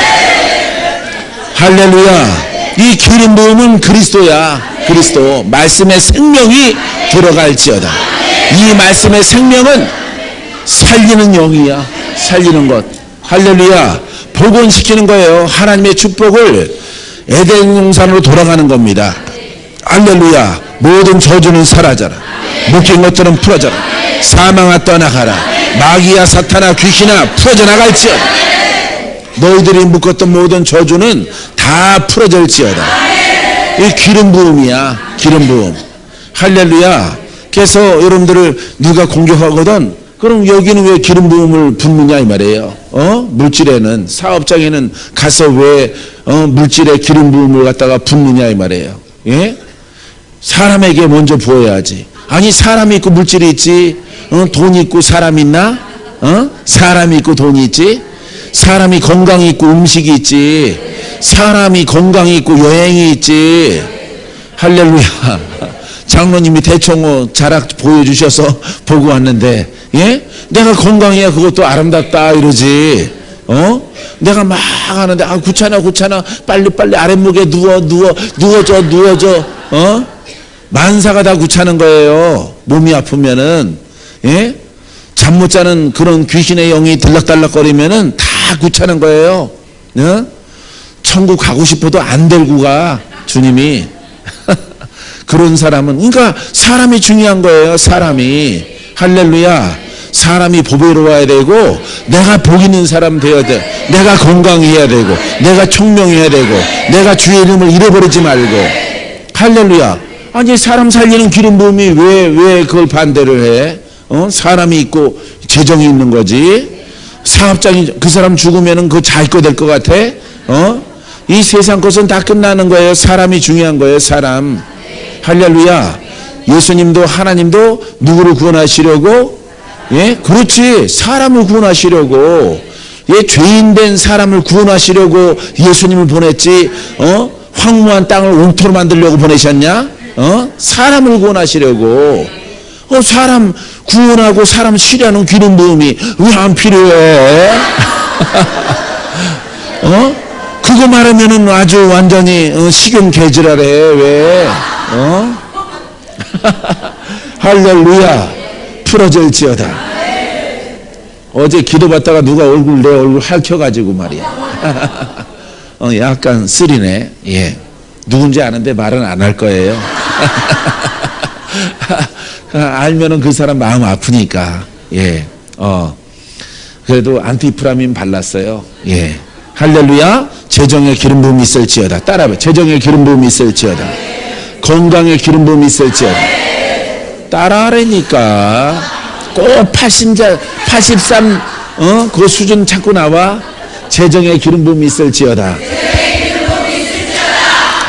Speaker 1: 할렐루야. 이 기름 부음은 그리스도야. 그리스도. 말씀의 생명이 들어갈지어다. 이 말씀의 생명은 살리는 영이야. 살리는 것. 할렐루야. 복원시키는 거예요. 하나님의 축복을 에덴 동산으로 돌아가는 겁니다. 할렐루야. 모든 저주는 사라져라. 묶인 것들은 풀어져라. 사망아 떠나가라. 마귀야 사탄아 귀신아 풀어져 나갈지어다. 너희들이 묶었던 모든 저주는 다 풀어질지어다. 이 기름 부음이야. 기름 부음. 할렐루야. 그래서 여러분들을 누가 공격하거든 그럼 여기는 왜 기름 부음을 붓느냐 이 말이에요. 물질에는 사업장에는 가서 왜 물질에 기름 부음을 갖다가 붓느냐 이 말이에요. 예? 사람에게 먼저 부어야지. 아니 사람이 있고 물질이 있지. 돈이 있고 사람이 있나? 사람이 있고 돈이 있지. 사람이 건강이 있고 음식이 있지. 사람이 건강이 있고 여행이 있지. 할렐루야. 장로님이 대청호 자락 보여주셔서 보고 왔는데, 예? 내가 건강해야 그것도 아름답다 이러지. 내가 막 하는데 귀찮아 빨리 아랫목에 누워져. 만사가 다 귀찮은 거예요. 몸이 아프면은. 예? 잠 못 자는 그런 귀신의 영이 들락달락거리면은 다 귀찮은 거예요. 예? 천국 가고 싶어도 안 데리고 가 주님이. 그런 사람은, 그러니까 사람이 중요한 거예요. 사람이. 할렐루야. 사람이 보배로워야 되고 내가 복 있는 사람 되어야 돼. 내가 건강해야 되고 내가 총명해야 되고 내가 주의 이름을 잃어버리지 말고. 할렐루야. 아니 사람 살리는 기름 부음이 왜 그걸 반대를 해? 사람이 있고 재정이 있는 거지. 사업장이 그 사람 죽으면은 그거 자기 거 될 것 같아? 이 세상 것은 다 끝나는 거예요. 사람이 중요한 거예요. 사람. 할렐루야. 예수님도 하나님도 누구를 구원하시려고? 예, 그렇지. 사람을 구원하시려고. 예, 죄인된 사람을 구원하시려고 예수님을 보냈지. 황무한 땅을 옥토로 만들려고 보내셨냐? 사람을 구원하시려고. 사람 구원하고 사람 치료하는 기름 부음이 왜 안 필요해? 그거 말하면은 아주 완전히 식용 개지랄해. 왜? 할렐루야. 풀어질지어다. 어제 기도받다가 누가 내 얼굴 핥혀가지고 말이야. 약간 쓰리네. 예. 누군지 아는데 말은 안 할 거예요. 알면은 그 사람 마음 아프니까. 예. 그래도 안티프라민 발랐어요. 예. 할렐루야. 재정의 기름 부음이 있을지어다. 따라봐. 재정의 기름 부음이 있을지어다. 건강에 기름 부음이 있을지어다. 따라하라니까. 꼭 83 그 수준 찾고 나와. 재정에 기름 부음이 있을지어다.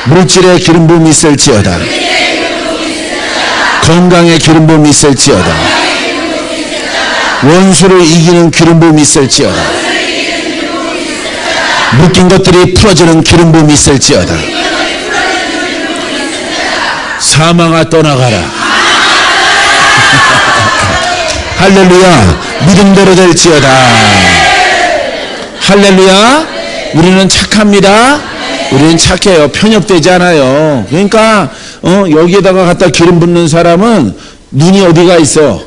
Speaker 1: 물질에 기름 부음이 있을지어다. 건강에 기름 부음이 있을지어다. 원수를 이기는 기름 부음이 있을지어다. 묶인 것들이 풀어지는 기름 부음이 있을지어다. 사망아 떠나가라. 할렐루야. 믿음대로 될지어다. 할렐루야. 우리는 착합니다. 우리는 착해요. 편협되지 않아요. 그러니까 여기에다가 갖다 기름 붓는 사람은 눈이 어디가 있어?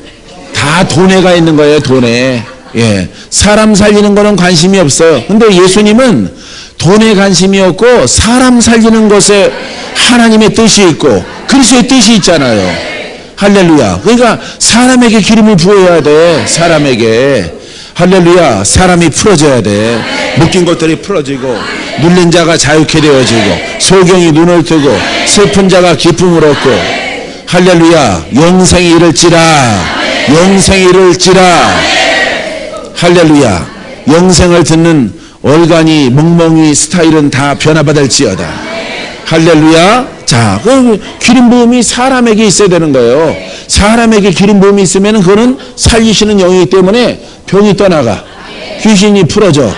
Speaker 1: 다 돈에가 있는 거예요. 돈에. 예. 사람 살리는 거는 관심이 없어요. 근데 예수님은 돈에 관심이 없고 사람 살리는 것에 하나님의 뜻이 있고 그리스도의 뜻이 있잖아요. 할렐루야. 그러니까 사람에게 기름을 부어야 돼. 사람에게. 할렐루야. 사람이 풀어져야 돼. 묶인 것들이 풀어지고 눌린 자가 자유케 되어지고 소경이 눈을 뜨고 슬픈 자가 기쁨을 얻고 할렐루야. 영생이 이를지라. 영생이 이를지라. 할렐루야. 영생을 듣는 얼간이 멍멍이 스타일은 다 변화받을지어다. 할렐루야. 자, 그 기름 부음이 사람에게 있어야 되는 거예요. 사람에게 기름 부음이 있으면 그거는 살리시는 영이기 때문에 병이 떠나가. 귀신이 풀어져.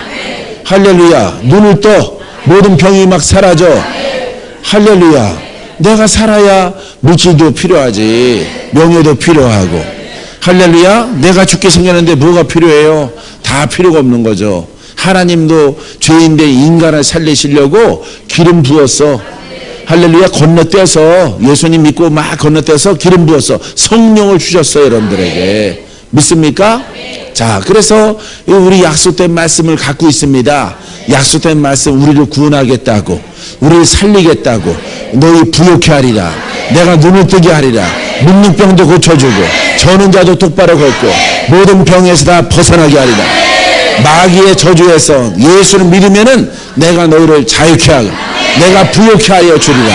Speaker 1: 할렐루야. 눈을 떠. 모든 병이 막 사라져. 할렐루야. 내가 살아야 물질도 필요하지. 명예도 필요하고. 할렐루야. 내가 죽게 생겼는데 뭐가 필요해요? 다 필요가 없는 거죠. 하나님도 죄인된 인간을 살리시려고 기름 부었어. 할렐루야. 건너뛰어서 예수님 믿고 막 건너뛰어서 기름 부었어. 성령을 주셨어요. 여러분들에게. 믿습니까? 자, 그래서 우리 약속된 말씀을 갖고 있습니다. 약속된 말씀, 우리를 구원하겠다고, 우리를 살리겠다고, 너희 부욕케 하리라. 내가 눈을 뜨게 하리라. 묻는 병도 고쳐주고 저는 자도 똑바로 걷고 모든 병에서 다 벗어나게 하리라. 마귀의 저주에서 예수를 믿으면은 내가 너희를 자유케 하고 내가 부욕케 하여 주리라.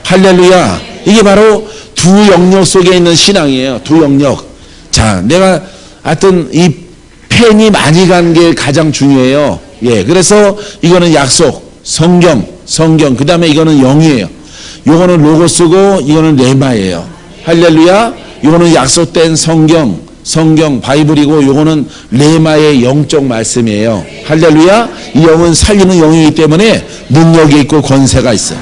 Speaker 1: 할렐루야. 이게 바로 두 영역 속에 있는 신앙이에요. 두 영역. 자, 내가 하여튼 이 펜이 많이 간 게 가장 중요해요. 예, 그래서 이거는 약속, 성경, 그 다음에 이거는 영이에요. 이거는 로고스고 이거는 레마예요. 할렐루야. 이거는 약속된 성경 바이블이고 이거는 레마의 영적 말씀이에요. 할렐루야. 이 영은 살리는 영이기 때문에 능력이 있고 권세가 있어요.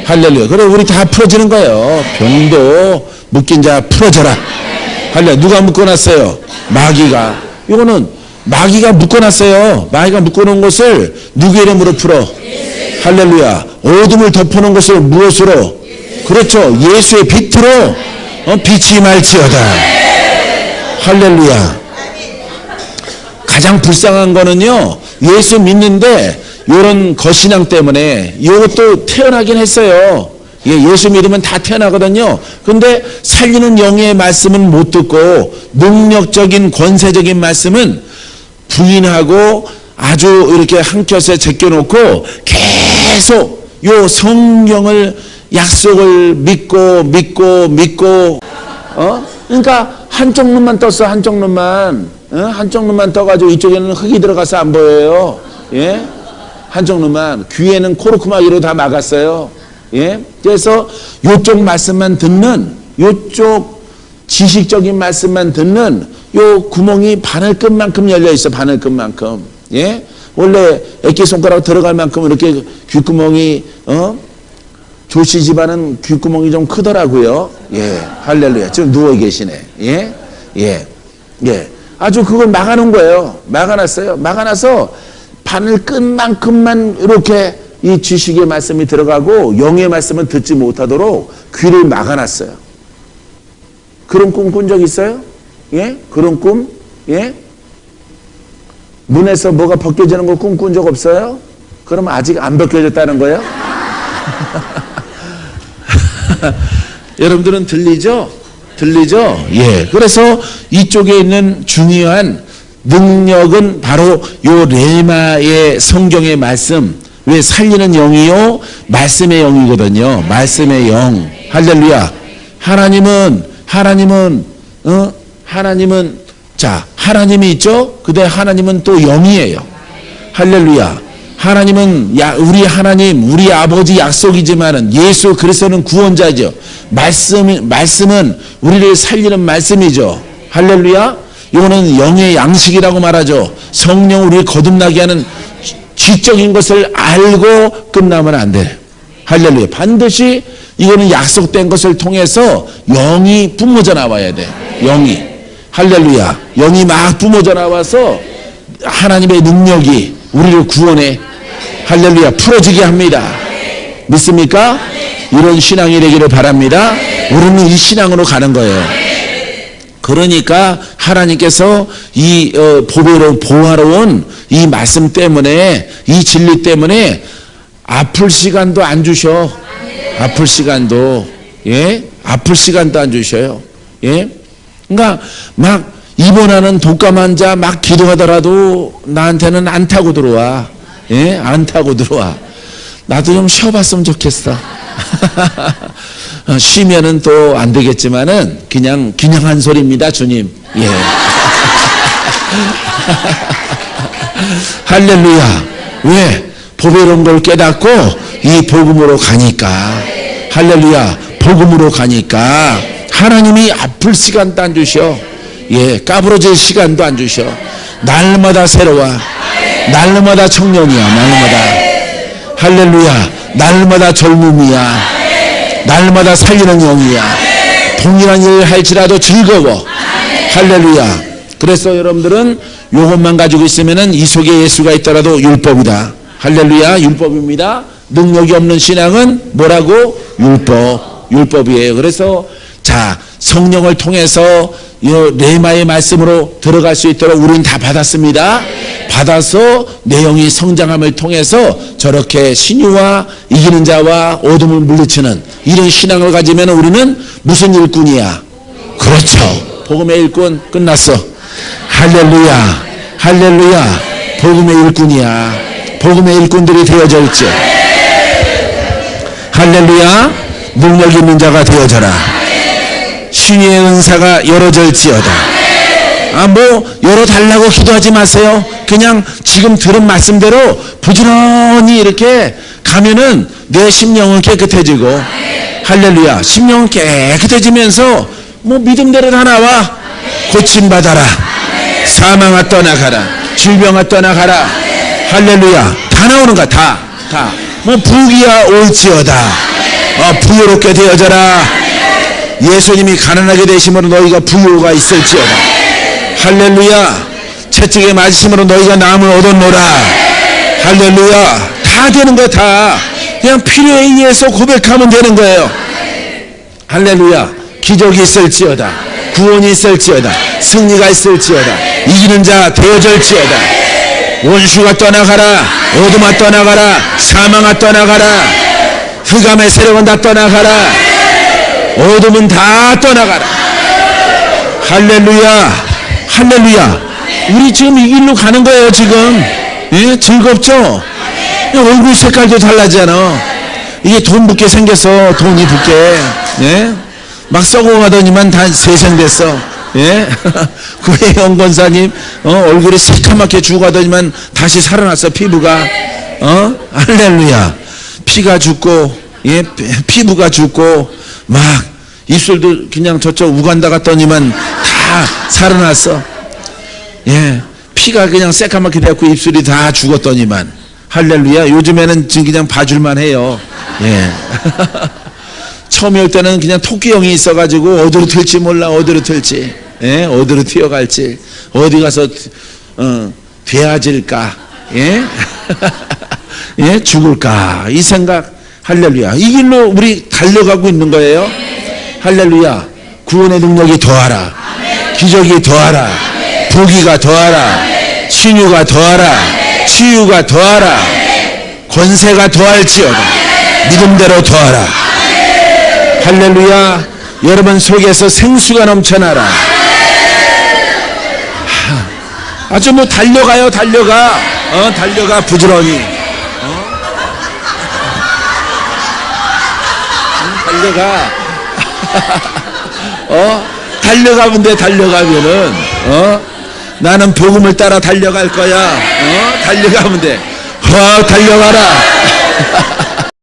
Speaker 1: 할렐루야. 그래 우리 다 풀어지는 거예요. 병도 묶인 자 풀어져라. 할렐루야. 누가 묶어놨어요? 마귀가. 이거는 마귀가 묶어놨어요. 마귀가 묶어놓은 것을 누구 이름으로 풀어? 할렐루야. 어둠을 덮어놓은 것을 무엇으로? 그렇죠. 예수의 빛으로 빛이 말지어다. 할렐루야. 가장 불쌍한 거는요, 예수 믿는데 이런 거신앙 때문에 이것도 태어나긴 했어요. 예수 믿으면 다 태어나거든요. 근데 살리는 영의 말씀은 못 듣고 능력적인 권세적인 말씀은 부인하고 아주 이렇게 한 켠에 제껴놓고 계속 요 성경을 약속을 믿고 그러니까 한쪽 눈만 떴어. 한쪽 눈만 떠가지고 이쪽에는 흙이 들어가서 안 보여요. 예? 한쪽 눈만. 귀에는 코르크마기로 다 막았어요. 예? 그래서 요쪽 말씀만 듣는, 요쪽 지식적인 말씀만 듣는 요 구멍이 바늘끝만큼 열려 있어. 바늘끝만큼. 예? 원래 애기손가락 들어갈 만큼 이렇게 귓구멍이 조씨 집안은 귓구멍이 좀 크더라고요. 예, 할렐루야. 지금 누워 계시네. 예. 아주 그걸 막아놓은 거예요. 막아놨어요. 막아놔서 바늘 끝만큼만 이렇게 이 지식의 말씀이 들어가고 영의 말씀은 듣지 못하도록 귀를 막아놨어요. 그런 꿈 꾼 적 있어요? 예? 그런 꿈? 예? 문에서 뭐가 벗겨지는 걸 꿈꾼 적 없어요? 그러면 아직 안 벗겨졌다는 거예요? 여러분들은 들리죠? 예. 그래서 이쪽에 있는 중요한 능력은 바로 요 레마의 성경의 말씀, 왜? 살리는 영이요 말씀의 영이거든요. 말씀의 영. 할렐루야. 하나님은 자, 하나님이 있죠? 근데 하나님은 또 영이에요. 할렐루야. 하나님은 우리 하나님, 우리 아버지 약속이지만은 예수 그리스도는 구원자죠. 말씀은 우리를 살리는 말씀이죠. 할렐루야. 이거는 영의 양식이라고 말하죠. 성령 우리를 거듭나게 하는 지적인 것을 알고 끝나면 안 돼. 할렐루야. 반드시 이거는 약속된 것을 통해서 영이 뿜어져 나와야 돼. 영이. 할렐루야. 영이 막 뿜어져 나와서 하나님의 능력이 우리를 구원해. 할렐루야. 풀어지게 합니다. 믿습니까? 이런 신앙이 되기를 바랍니다. 우리는 이 신앙으로 가는 거예요. 그러니까 하나님께서 이 보화로운 이 말씀 때문에, 이 진리 때문에 아플 시간도 안 주셔. 아플 시간도, 예? 아플 시간도 안 주셔요. 예? 그러니까 막 입원하는 독감 환자 막 기도하더라도 나한테는 안 타고 들어와. 예? 안 타고 들어와. 나도 좀 쉬어봤으면 좋겠어. 쉬면은 또 안 되겠지만은 그냥 한 소리입니다, 주님. 예. 할렐루야. 왜? 보배로운 걸 깨닫고 이 복음으로 가니까. 할렐루야. 복음으로 가니까 하나님이 아플 시간도 안 주셔. 예, 까부러질 시간도 안 주셔. 날마다 새로워. 날마다 청년이야. 날마다. 할렐루야. 날마다 젊음이야. 날마다 살리는 영이야. 동일한 일을 할지라도 즐거워. 할렐루야. 그래서 여러분들은 이것만 가지고 있으면은 이 속에 예수가 있더라도 율법이다. 할렐루야. 율법입니다. 능력이 없는 신앙은 뭐라고? 율법이에요. 그래서 자, 성령을 통해서 레마의 말씀으로 들어갈 수 있도록 우리는 다 받았습니다. 받아서 내 영이 성장함을 통해서 저렇게 신유와 이기는 자와 어둠을 물리치는 이런 신앙을 가지면 우리는 무슨 일꾼이야? 그렇죠. 복음의 일꾼. 끝났어. 할렐루야. 할렐루야. 복음의 일꾼이야. 복음의 일꾼들이 되어질지. 할렐루야. 능력 있는 자가 되어져라. 신유의 은사가 열어질지어다. 열어달라고 기도하지 마세요. 그냥 지금 들은 말씀대로 부지런히 이렇게 가면은 내 심령은 깨끗해지고. 할렐루야. 심령은 깨끗해지면서 믿음대로 다 나와. 고침받아라. 사망아 떠나가라. 질병아 떠나가라. 할렐루야. 다 나오는 거야. 다. 부귀야 올지어다. 부유롭게 되어져라. 예수님이 가난하게 되심으로 너희가 부유가 있을지어다. 할렐루야. 채찍에 맞으심으로 너희가 나음을 얻었노라. 할렐루야. 다 되는 거야. 다. 그냥 필요에 의해서 고백하면 되는 거예요. 할렐루야. 기적이 있을지어다. 구원이 있을지어다. 승리가 있을지어다. 이기는 자 되어질지어다. 원수가 떠나가라. 어둠아 떠나가라. 사망아 떠나가라. 흑암의 세력은 다 떠나가라. 어둠은 다 떠나가라. 할렐루야. 할렐루야. 우리 지금 이 길로 가는 거예요. 지금. 예? 즐겁죠? 얼굴 색깔도 달라지잖아. 이게 돈 붓게 생겼어. 돈이 붓게. 예? 막 썩어가더니만 다 세생됐어. 예? 그래, 영권사님, 얼굴이 새까맣게 죽어가더니만 다시 살아났어. 피부가. 할렐루야. 피가 죽고, 예? 피부가 죽고, 막 입술도 그냥 저쪽 우간다 갔더니만 다 살아났어. 예, 피가 그냥 새까맣게 되었고 입술이 다 죽었더니만. 할렐루야. 요즘에는 지금 그냥 봐줄만 해요. 예. 처음에 올 때는 그냥 토끼형이 있어가지고 어디로 튈지 몰라. 어디로 튈지. 예, 어디로 튀어갈지. 어디 가서 돼야질까. 예. 예, 죽을까. 이 생각. 할렐루야. 이 길로 우리 달려가고 있는 거예요. 할렐루야. 구원의 능력이 더하라. 기적이 더하라. 부귀가 더하라. 신유가 더하라. 치유가 더하라. 권세가 더할지어다. 믿음대로 더하라. 할렐루야. 여러분 속에서 생수가 넘쳐나라. 아주 달려가요. 달려가. 달려가 부지런히. 달려가. 달려가면 돼, 달려가면은. 나는 복음을 따라 달려갈 거야. 달려가면 돼. 달려가라.